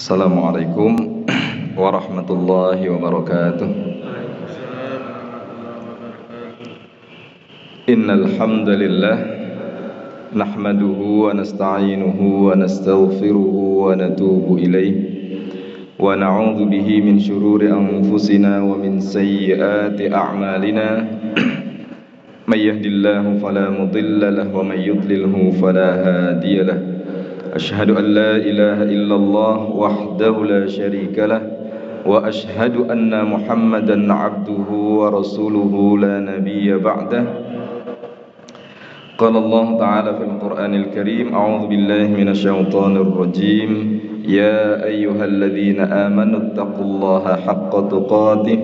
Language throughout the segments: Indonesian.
Assalamualaikum warahmatullahi wabarakatuh. Innal hamdalillah nahmaduhu wa nasta'inuhu wa nastaghfiruhu wa natubu ilayh wa na'udzu bihi min shururi anfusina wa min sayyiati a'malina. May yahdihillahu fala mudilla lahu wa may yudlilhu fala hadiya lahu. Ashhadu an la ilaha illallah wahdahu la syarika lah wa ashhadu anna Muhammadan abduhu wa rasuluhu la nabiyya ba'dah. Qala Allah ta'ala fil Qur'anil Karim, a'udzu billahi minasy syaithanir rajim. Ya ayyuhalladzina amanu taqullaha haqqa tuqatih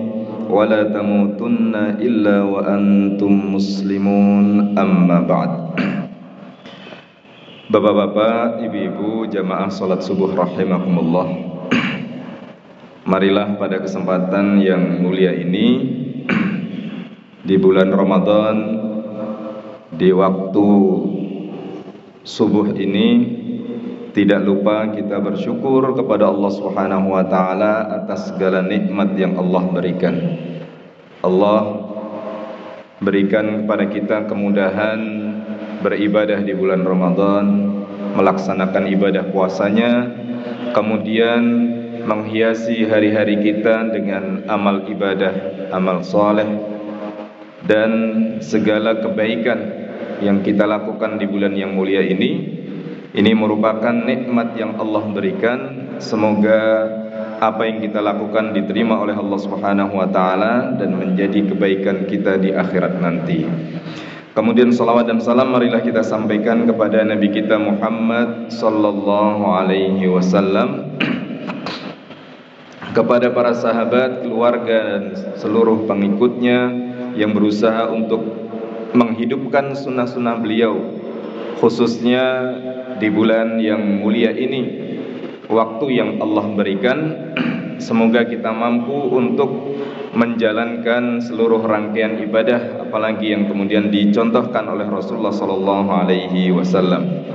wa la tamutunna illa wa antum muslimun, amma ba'd. Bapak-bapak, ibu-ibu, jamaah salat subuh rahimakumullah. Marilah pada kesempatan yang mulia ini di bulan Ramadan, di waktu subuh ini, tidak lupa kita bersyukur kepada Allah Subhanahu wa taala atas segala nikmat yang Allah berikan. Allah berikan kepada kita kemudahan beribadah di bulan Ramadan, melaksanakan ibadah puasanya, kemudian menghiasi hari-hari kita dengan amal ibadah, amal soleh, dan segala kebaikan yang kita lakukan di bulan yang mulia ini. Ini merupakan nikmat yang Allah berikan. Semoga apa yang kita lakukan diterima oleh Allah Subhanahu wa taala dan menjadi kebaikan kita di akhirat nanti. Kemudian salawat dan salam marilah kita sampaikan kepada Nabi kita Muhammad sallallahu alaihi wasallam, kepada para sahabat, keluarga dan seluruh pengikutnya yang berusaha untuk menghidupkan sunnah-sunnah beliau, khususnya di bulan yang mulia ini, waktu yang Allah berikan. Semoga kita mampu untuk menjalankan seluruh rangkaian ibadah, apalagi yang kemudian dicontohkan oleh Rasulullah sallallahu alaihi wasallam.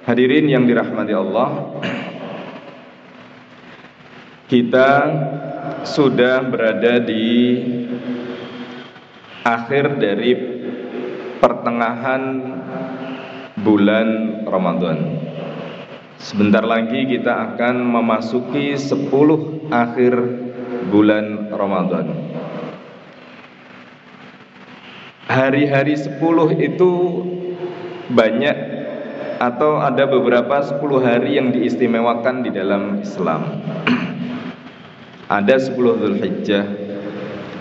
Hadirin yang dirahmati Allah, kita sudah berada di akhir dari pertengahan bulan Ramadan. Sebentar lagi kita akan memasuki 10 akhir bulan Ramadan. Hari-hari 10 itu banyak, atau ada beberapa 10 hari yang diistimewakan di dalam Islam. Ada 10 Dzulhijjah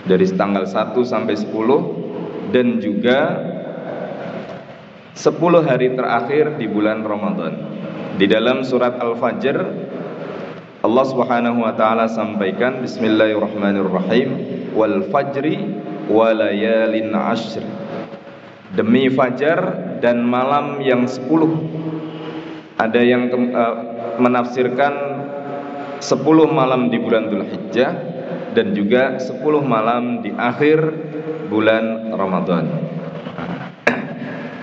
dari tanggal 1 sampai 10, dan juga 10 hari terakhir di bulan Ramadan. Di dalam surat Al-Fajr, Allah Subhanahu wa taala sampaikan, bismillahirrahmanirrahim, wal fajri wa layalin ashr. Demi fajar dan malam yang 10. Ada yang menafsirkan 10 malam di bulan Dzulhijjah dan juga 10 malam di akhir bulan Ramadan.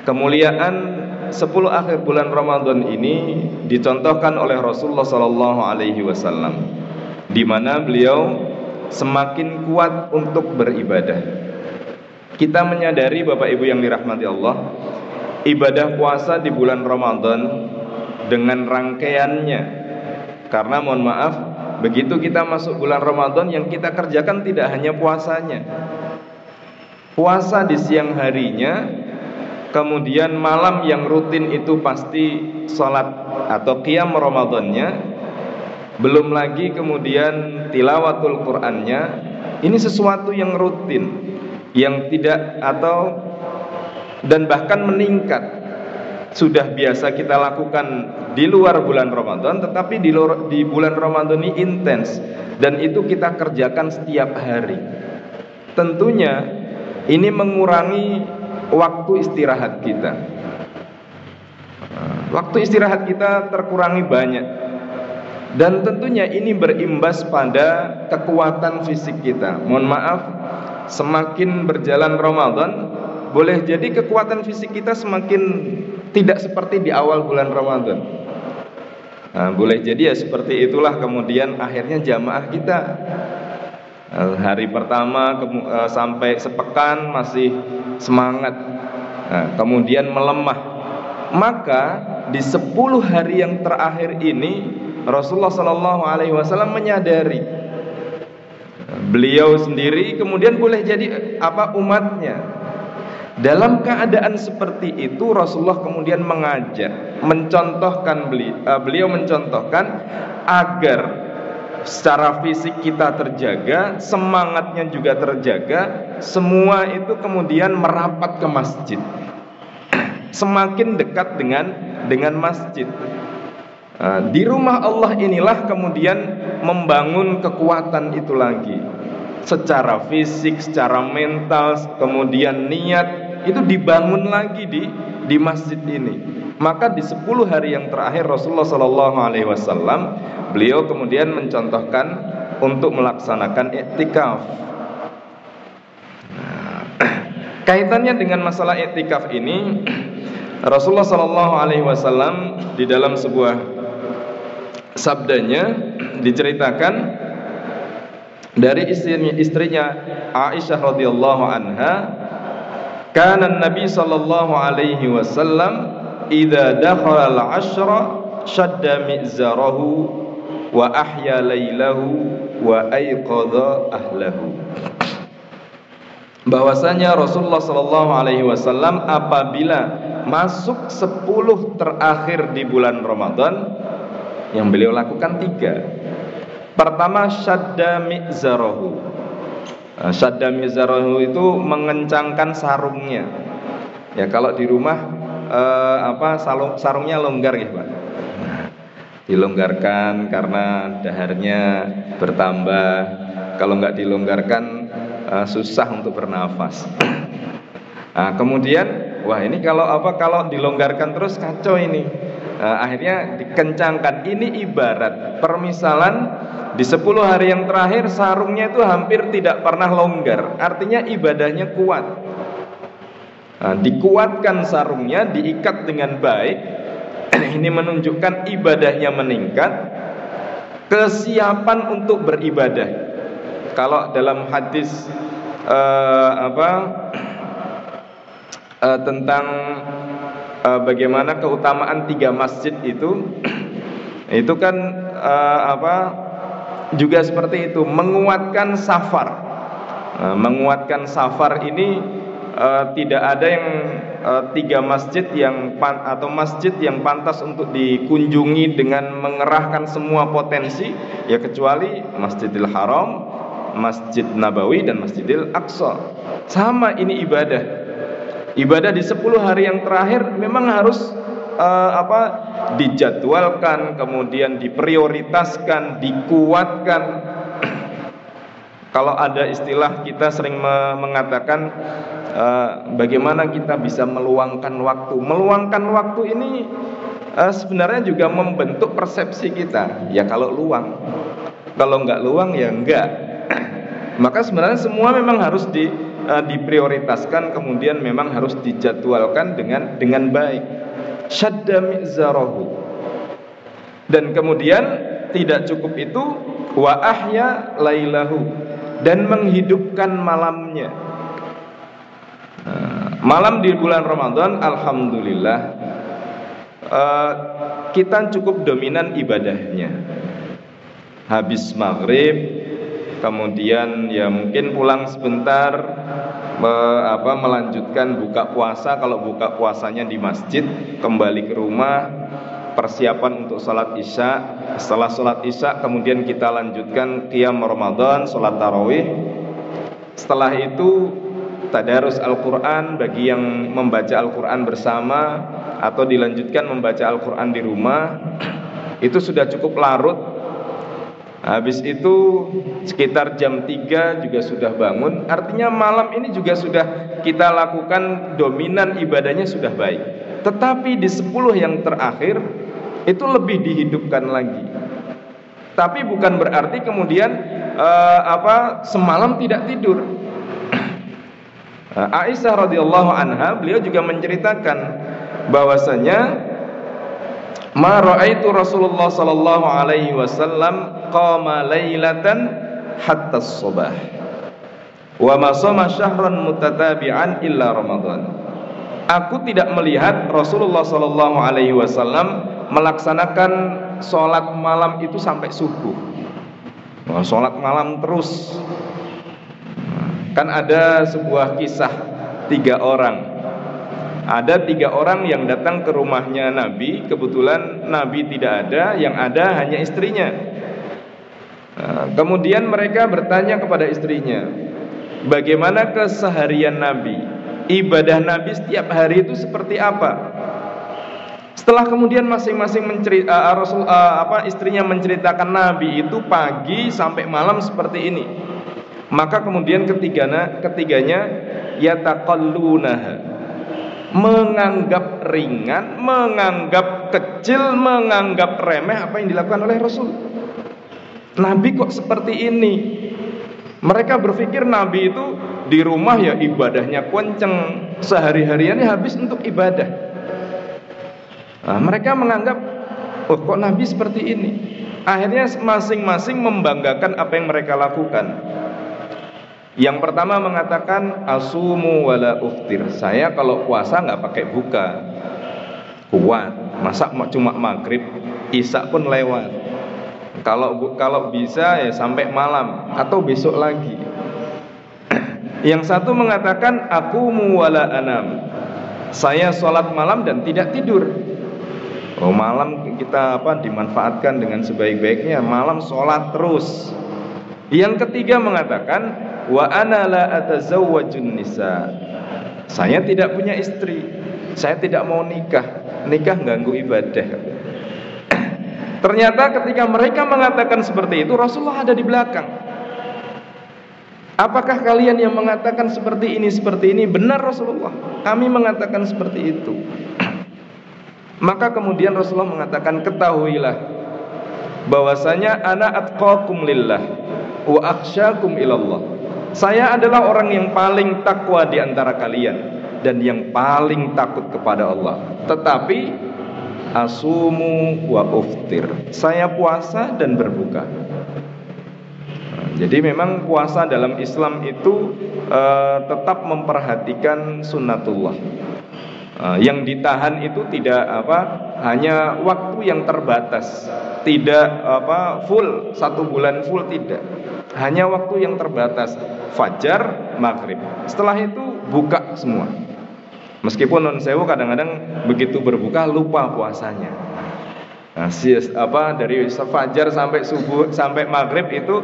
Kemuliaan 10 akhir bulan Ramadan ini dicontohkan oleh Rasulullah sallallahu alaihi wasallam, di mana beliau semakin kuat untuk beribadah. Kita menyadari, Bapak Ibu yang dirahmati Allah, ibadah puasa di bulan Ramadan dengan rangkaiannya, karena mohon maaf, begitu kita masuk bulan Ramadan, yang kita kerjakan tidak hanya puasanya, puasa di siang harinya, kemudian malam yang rutin itu pasti salat atau qiyam Ramadannya, belum lagi kemudian tilawatul Qur'annya. Ini sesuatu yang rutin, yang tidak dan bahkan meningkat, sudah biasa kita lakukan di luar bulan Ramadan, tetapi di bulan Ramadan ini intens, dan itu kita kerjakan setiap hari. Tentunya ini mengurangi waktu istirahat kita. Waktu istirahat kita terkurangi banyak, dan tentunya ini berimbas pada kekuatan fisik kita. Mohon maaf, semakin berjalan Ramadan, boleh jadi kekuatan fisik kita semakin tidak seperti di awal bulan Ramadan. Nah, boleh jadi ya seperti itulah kemudian akhirnya jamaah kita hari pertama sampai sepekan masih semangat, kemudian melemah. Maka di 10 hari yang terakhir ini Rasulullah SAW menyadari, beliau sendiri kemudian boleh jadi umatnya. Dalam keadaan seperti itu Rasulullah kemudian mengajak, mencontohkan beliau mencontohkan agar secara fisik kita terjaga, semangatnya juga terjaga, semua itu kemudian merapat ke masjid, semakin dekat dengan masjid. Di rumah Allah inilah kemudian membangun kekuatan itu lagi, secara fisik, secara mental, kemudian niat itu dibangun lagi di masjid ini. Maka di 10 hari yang terakhir Rasulullah SAW beliau kemudian mencontohkan untuk melaksanakan iktikaf. Kaitannya dengan masalah iktikaf ini, Rasulullah SAW di dalam sebuah sabdanya diceritakan dari istrinya Aisyah radhiyallahu anha, kana Nabi sallallahu alaihi wasallam idza dakhala al-'ashra shadda mi'zarahu wa ahya lailahu wa ayqadha ahlahu. Bahwasanya Rasulullah sallallahu alaihi wasallam apabila masuk 10 terakhir di bulan Ramadan, yang beliau lakukan 3. Pertama, shadda mi'zarahu. Shadda mi'zarahu itu mengencangkan sarungnya. Ya, kalau di rumah sarungnya longgar ya, Pak. Dilonggarkan karena daharnya bertambah. Kalau nggak dilonggarkan susah untuk bernafas. Nah, kemudian ini kalau dilonggarkan terus kacau ini. Akhirnya dikencangkan. Ini ibarat permisalan di 10 hari yang terakhir sarungnya itu hampir tidak pernah longgar. Artinya ibadahnya kuat. Dikuatkan sarungnya, diikat dengan baik. Ini menunjukkan ibadahnya meningkat, kesiapan untuk beribadah. Kalau dalam hadis tentang bagaimana keutamaan 3 masjid itu kan juga seperti itu, menguatkan safar. Menguatkan safar ini tidak ada yang 3 masjid atau masjid yang pantas untuk dikunjungi dengan mengerahkan semua potensi, ya kecuali Masjidil Haram, Masjid Nabawi dan Masjidil Aqsa. Sama ini ibadah. Ibadah di 10 hari yang terakhir memang harus dijadwalkan, kemudian diprioritaskan, dikuatkan. Kalau ada istilah kita sering mengatakan bagaimana kita bisa meluangkan waktu. Meluangkan waktu ini sebenarnya juga membentuk persepsi kita. Ya kalau luang, kalau nggak luang ya enggak. Maka sebenarnya semua memang harus diprioritaskan, kemudian memang harus dijadwalkan dengan baik. Shadda mi'zarahu. Dan kemudian tidak cukup itu, wa ahya lailahu, dan menghidupkan malamnya. Malam di bulan Ramadan, alhamdulillah kita cukup dominan ibadahnya. Habis maghrib, kemudian ya mungkin pulang sebentar, melanjutkan buka puasa. Kalau buka puasanya di masjid, kembali ke rumah, persiapan untuk sholat isya. Setelah sholat isya kemudian kita lanjutkan qiyam Ramadan, sholat tarawih. Setelah itu tadarus Al-Quran bagi yang membaca Al-Quran bersama, atau dilanjutkan membaca Al-Quran di rumah. Itu sudah cukup larut. Habis itu sekitar jam 3 juga sudah bangun. Artinya malam ini juga sudah kita lakukan, dominan ibadahnya sudah baik. Tetapi di 10 yang terakhir itu lebih dihidupkan lagi. Tapi bukan berarti kemudian semalam tidak tidur. Aisyah radhiyallahu anha, beliau juga menceritakan bahwasanya Ma ra'aitu Rasulullah sallallahu alaihi wasallam qama lailatan hatta as-subah wa ma shoma syahran mutatabi'an illa Ramadan. Aku tidak melihat Rasulullah sallallahu alaihi wasallam melaksanakan sholat malam itu sampai subuh. Sholat malam terus. Kan ada sebuah kisah 3 orang. Ada 3 orang yang datang ke rumahnya Nabi. Kebetulan Nabi tidak ada, yang ada hanya istrinya. Kemudian mereka bertanya kepada istrinya, bagaimana keseharian Nabi? Ibadah Nabi setiap hari itu seperti apa? Setelah kemudian masing-masing istrinya menceritakan Nabi itu pagi sampai malam seperti ini, maka kemudian ketiganya yataqallunaha, menganggap ringan, menganggap kecil, menganggap remeh apa yang dilakukan oleh Rasul. Nabi kok seperti ini? Mereka berpikir Nabi itu di rumah ya ibadahnya kenceng, sehari-hariannya habis untuk ibadah. Mereka menganggap, oh kok Nabi seperti ini? Akhirnya masing-masing membanggakan apa yang mereka lakukan. Yang pertama mengatakan asumu wala uftir. Saya kalau puasa nggak pakai buka, kuat. Masa cuma maghrib, isya pun lewat. Kalau bisa ya sampai malam atau besok lagi. Yang satu mengatakan aqumu wala anam. Saya sholat malam dan tidak tidur. Oh, malam kita dimanfaatkan dengan sebaik-baiknya. Malam sholat terus. Yang ketiga mengatakan wa ana la atazawwajun nisa. Saya tidak punya istri. Saya tidak mau nikah. Nikah ganggu ibadah. Ternyata ketika mereka mengatakan seperti itu, Rasulullah ada di belakang. Apakah kalian yang mengatakan seperti ini? Benar Rasulullah, kami mengatakan seperti itu. Maka kemudian Rasulullah mengatakan, ketahuilah bahwasanya ana atqakum lillah wa akhsyakum ilallah. Saya adalah orang yang paling takwa di antara kalian dan yang paling takut kepada Allah. Tetapi asumu wa uftir. Saya puasa dan berbuka. Jadi memang puasa dalam Islam itu tetap memperhatikan sunnatullah. Yang ditahan itu tidak hanya waktu yang terbatas, tidak full 1 bulan full, tidak. Hanya waktu yang terbatas, fajar, maghrib. Setelah itu buka semua. Meskipun non sewu kadang-kadang begitu berbuka lupa puasanya. Dari fajar sampai subuh sampai maghrib itu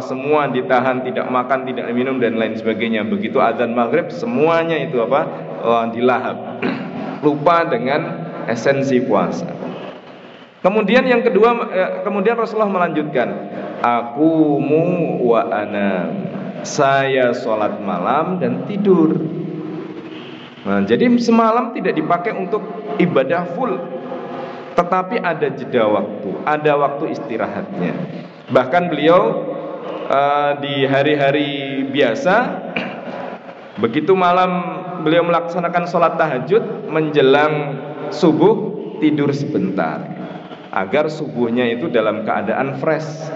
semua ditahan, tidak makan, tidak minum dan lain sebagainya. Begitu azan maghrib semuanya itu dilahap. Lupa dengan esensi puasa. Kemudian yang kedua, kemudian Rasulullah melanjutkan, aqumu wa anam. Saya sholat malam dan tidur. Jadi semalam tidak dipakai untuk ibadah full, tetapi ada jeda waktu, ada waktu istirahatnya. Bahkan beliau di hari-hari biasa, begitu malam beliau melaksanakan sholat tahajud, menjelang subuh tidur sebentar, agar subuhnya itu dalam keadaan fresh.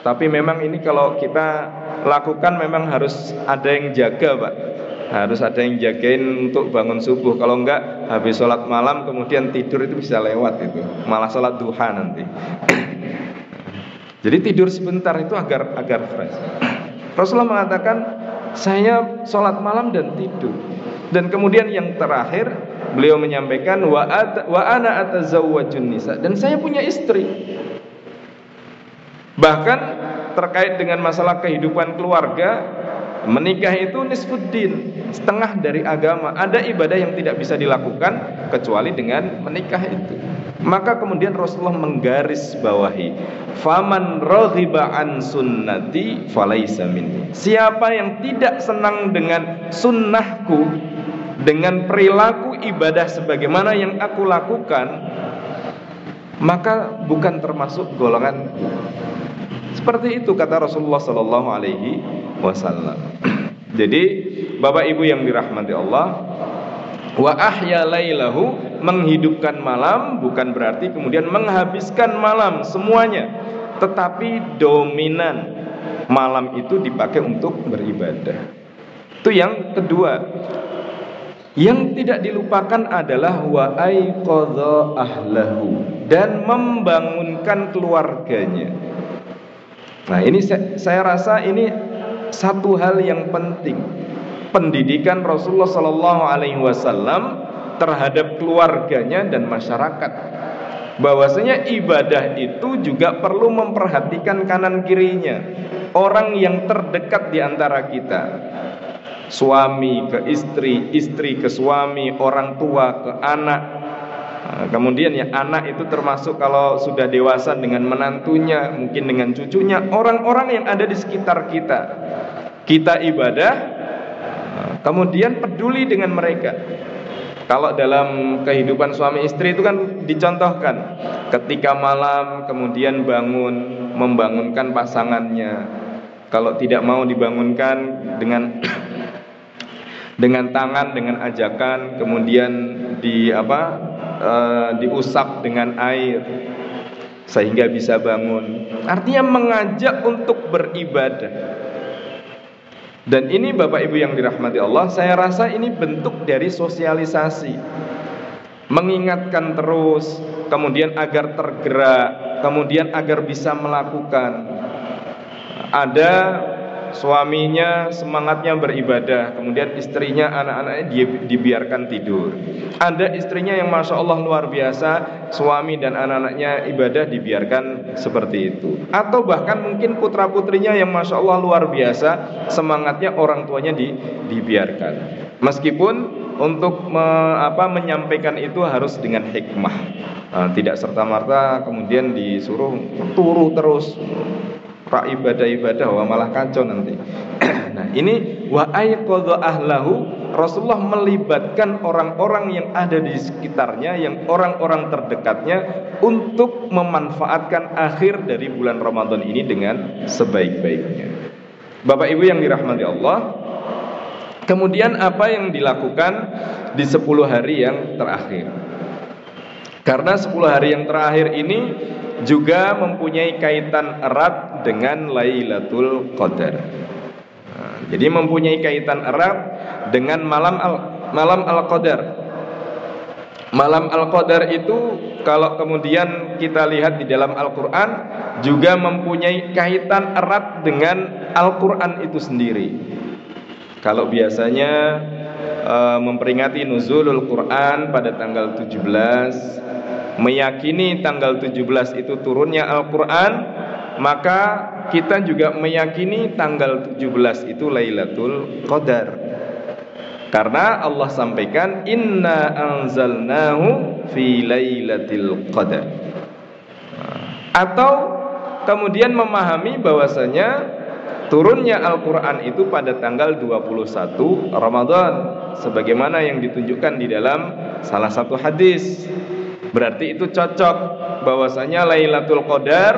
Tapi memang ini kalau kita lakukan memang harus ada yang jaga, Pak. Harus ada yang jagain untuk bangun subuh. Kalau enggak, habis sholat malam kemudian tidur itu bisa lewat itu, malah sholat duha nanti. Jadi tidur sebentar itu agar fresh. Rasulullah mengatakan, saya sholat malam dan tidur. Dan kemudian yang terakhir beliau menyampaikan wa ana atazawwajun nisa, dan saya punya istri. Bahkan terkait dengan masalah kehidupan keluarga, menikah itu nisfuddin, setengah dari agama. Ada ibadah yang tidak bisa dilakukan kecuali dengan menikah itu. Maka kemudian Rasulullah menggaris bawahi, faman raghiba an sunnati falaisa minni. Siapa yang tidak senang dengan sunnahku, dengan perilaku ibadah sebagaimana yang aku lakukan, maka bukan termasuk golongan. Seperti itu kata Rasulullah sallallahu alaihi wasallam. Jadi Bapak Ibu yang dirahmati Allah, Wa ahya lailahu, menghidupkan malam bukan berarti kemudian menghabiskan malam semuanya, tetapi dominan malam itu dipakai untuk beribadah. Itu yang kedua. Yang tidak dilupakan adalah wa aiqadha ahlahu, dan membangunkan keluarganya. Nah, ini saya rasa ini satu hal yang penting. Pendidikan Rasulullah sallallahu alaihi wasallam terhadap keluarganya dan masyarakat. Bahwasanya ibadah itu juga perlu memperhatikan kanan kirinya, orang yang terdekat di antara kita. Suami ke istri, istri ke suami, orang tua ke anak. Kemudian ya anak itu termasuk kalau sudah dewasa dengan menantunya, mungkin dengan cucunya, orang-orang yang ada di sekitar kita. Kita ibadah, kemudian peduli dengan mereka. Kalau dalam kehidupan suami istri itu kan dicontohkan, ketika malam kemudian bangun, membangunkan pasangannya. Kalau tidak mau dibangunkan dengan tangan, dengan ajakan, kemudian diusap dengan air sehingga bisa bangun. Artinya mengajak untuk beribadah. Dan ini Bapak Ibu yang dirahmati Allah, saya rasa ini bentuk dari sosialisasi. Mengingatkan terus, kemudian agar tergerak, kemudian agar bisa melakukan. Ada suaminya semangatnya beribadah, kemudian istrinya, anak-anaknya dibiarkan tidur. Ada istrinya yang Masya Allah luar biasa, suami dan anak-anaknya ibadah dibiarkan seperti itu. Atau bahkan mungkin putra-putrinya yang Masya Allah luar biasa, semangatnya orang tuanya dibiarkan. Meskipun untuk menyampaikan itu harus dengan hikmah, tidak serta-merta kemudian disuruh turu terus, pak ibadah malah kacau nanti. Nah, ini wa aiqadha ahlahu, Rasulullah melibatkan orang-orang yang ada di sekitarnya, yang orang-orang terdekatnya, untuk memanfaatkan akhir dari bulan Ramadan ini dengan sebaik-baiknya. Bapak Ibu yang dirahmati Allah, kemudian apa yang dilakukan di 10 hari yang terakhir? Karena 10 hari yang terakhir ini juga mempunyai kaitan erat dengan Lailatul Qadar. Jadi mempunyai kaitan erat dengan malam Al-Qadar. Malam Al-Qadar itu kalau kemudian kita lihat di dalam Al-Quran juga mempunyai kaitan erat dengan Al-Quran itu sendiri. Kalau biasanya memperingati nuzulul Quran pada tanggal 17, meyakini tanggal 17 itu turunnya Al-Quran, maka kita juga meyakini tanggal 17 itu Lailatul Qadar. Karena Allah sampaikan inna anzalnahu fi Lailatul Qadar. Atau kemudian memahami bahwasanya turunnya Al-Quran itu pada tanggal 21 Ramadan, sebagaimana yang ditunjukkan di dalam salah satu hadis. Berarti itu cocok bahwasanya Lailatul Qadar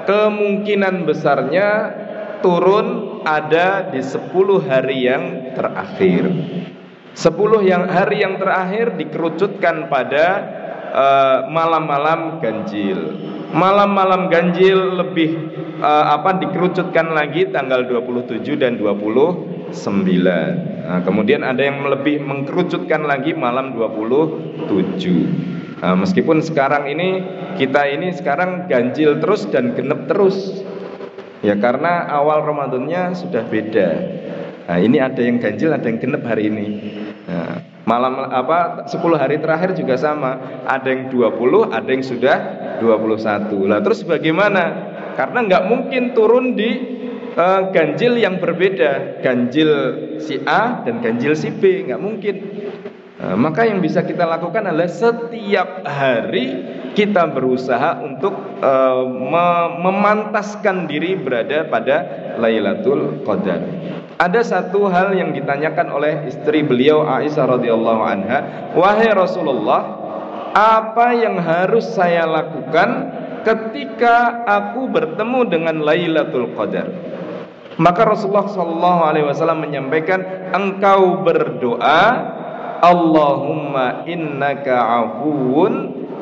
kemungkinan besarnya turun ada di 10 hari yang terakhir. 10 hari yang terakhir dikerucutkan pada malam-malam ganjil. Malam-malam ganjil lebih dikerucutkan lagi tanggal 27 dan 29. Nah, kemudian ada yang lebih mengkerucutkan lagi malam 27. Nah, meskipun sekarang ini kita ini sekarang ganjil terus dan genep terus, ya karena awal Ramadannya sudah beda. Nah, ini ada yang ganjil, ada yang genep hari ini. Nah, malam 10 hari terakhir juga sama, ada yang 20, ada yang sudah 21. Lah terus bagaimana? Karena nggak mungkin turun di ganjil yang berbeda, ganjil si A dan ganjil si B, nggak mungkin. Maka yang bisa kita lakukan adalah setiap hari kita berusaha untuk memantaskan diri berada pada Lailatul Qadar. Ada satu hal yang ditanyakan oleh istri beliau Aisyah radhiyallahu anha, wahai Rasulullah, apa yang harus saya lakukan ketika aku bertemu dengan Lailatul Qadar? Maka Rasulullah SAW menyampaikan, engkau berdoa Allahumma innaka afuwun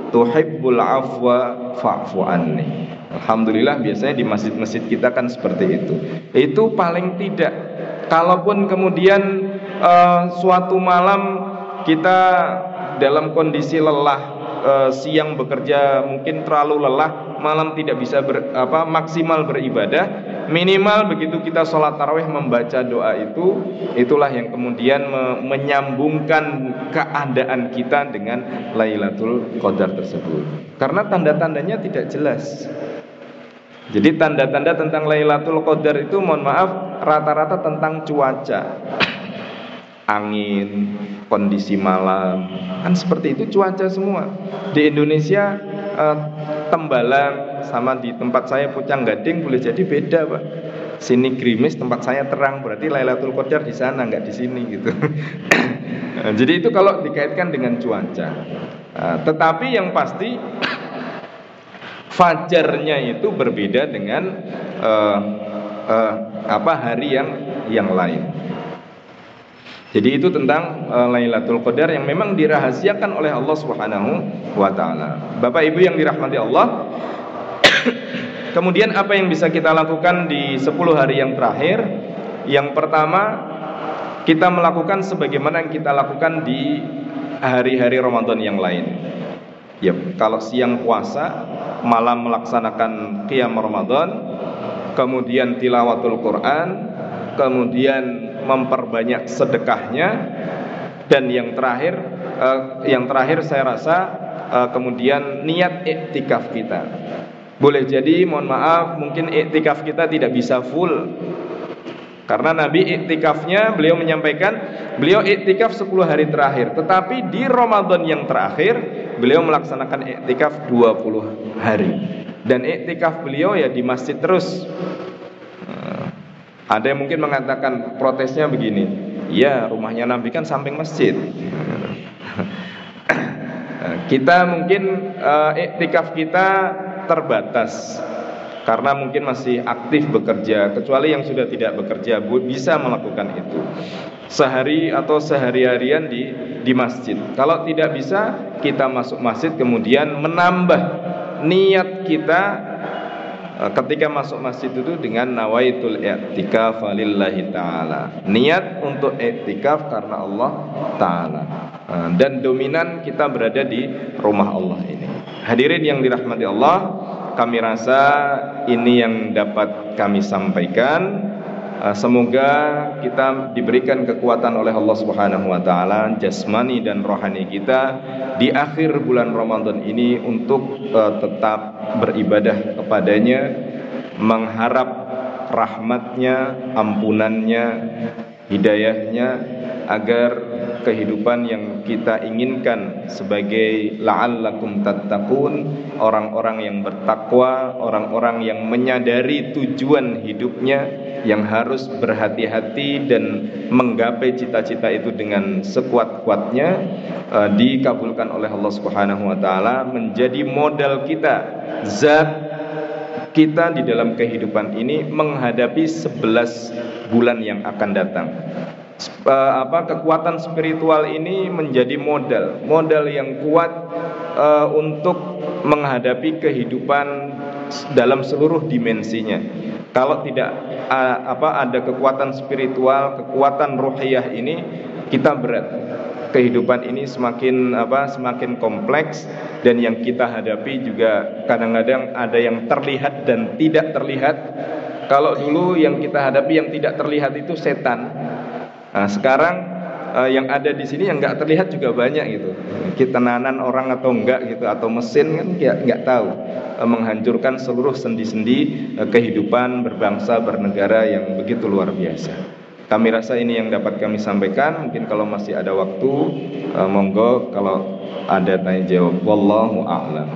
tuhibbul afwa fa'fu anni. Alhamdulillah biasanya di masjid-masjid kita kan seperti itu. Itu paling tidak. Kalaupun kemudian suatu malam kita dalam kondisi lelah, siang bekerja mungkin terlalu lelah, malam tidak bisa maksimal beribadah, minimal begitu kita sholat tarawih membaca doa itu, itulah yang kemudian menyambungkan keadaan kita dengan Lailatul Qadar tersebut. Karena tanda-tandanya tidak jelas. Jadi tanda-tanda tentang Lailatul Qadar itu, mohon maaf, rata-rata tentang cuaca, angin, kondisi malam, kan seperti itu cuaca semua. Di Indonesia tembalang sama di tempat saya Pucang Gading boleh jadi beda, Pak. Sini gerimis, tempat saya terang, berarti Lailatul Qadar di sana, nggak di sini gitu. Jadi itu kalau dikaitkan dengan cuaca. Tetapi yang pasti fajarnya itu berbeda dengan hari yang lain. Jadi itu tentang Lailatul Qadar yang memang dirahasiakan oleh Allah Subhanahu wa taala. Bapak Ibu yang dirahmati Allah, kemudian apa yang bisa kita lakukan di 10 hari yang terakhir? Yang pertama, kita melakukan sebagaimana yang kita lakukan di hari-hari Ramadan yang lain. Ya, kalau siang puasa, malam melaksanakan qiyam Ramadan, kemudian tilawatul Quran, kemudian memperbanyak sedekahnya, dan yang terakhir saya rasa kemudian niat iktikaf kita. Boleh jadi, mohon maaf, mungkin iktikaf kita tidak bisa full, karena Nabi iktikafnya, beliau menyampaikan beliau iktikaf 10 hari terakhir, tetapi di Ramadan yang terakhir beliau melaksanakan iktikaf 20 hari. Dan iktikaf beliau ya di masjid terus. Ada yang mungkin mengatakan, protesnya begini, ya rumahnya Nabi kan samping masjid. Kita mungkin iktikaf kita terbatas karena mungkin masih aktif bekerja. Kecuali yang sudah tidak bekerja bisa melakukan itu sehari atau sehari-harian di masjid. Kalau tidak bisa, kita masuk masjid kemudian menambah niat kita ketika masuk masjid itu dengan nawaitul i'tikaf lillahi ta'ala, niat untuk i'tikaf karena Allah ta'ala. Dan dominan kita berada di rumah Allah ini. Hadirin yang dirahmati Allah, kami rasa ini yang dapat kami sampaikan. Semoga kita diberikan kekuatan oleh Allah Subhanahu wa taala, jasmani dan rohani kita di akhir bulan Ramadan ini untuk tetap beribadah kepadanya, mengharap rahmatnya, ampunannya, hidayahnya, agar kehidupan yang kita inginkan sebagai la'allakum tattaqun, orang-orang yang bertakwa, orang-orang yang menyadari tujuan hidupnya, yang harus berhati-hati dan menggapai cita-cita itu dengan sekuat-kuatnya, dikabulkan oleh Allah Subhanahu wa taala, menjadi modal kita, zat kita di dalam kehidupan ini menghadapi 11 bulan yang akan datang. Kekuatan spiritual ini menjadi modal yang kuat untuk menghadapi kehidupan dalam seluruh dimensinya. Kalau tidak ada kekuatan spiritual, kekuatan ruhiyah ini, kita berat. Kehidupan ini semakin kompleks, dan yang kita hadapi juga kadang-kadang ada yang terlihat dan tidak terlihat. Kalau dulu yang kita hadapi yang tidak terlihat itu setan. Nah, sekarang yang ada di sini yang nggak terlihat juga banyak gitu. Kita nanan orang atau enggak gitu, atau mesin kan nggak tahu, menghancurkan seluruh sendi-sendi kehidupan berbangsa bernegara yang begitu luar biasa. Kami rasa ini yang dapat kami sampaikan. Mungkin kalau masih ada waktu, monggo kalau ada tanya jawab. Wallahu a'lam.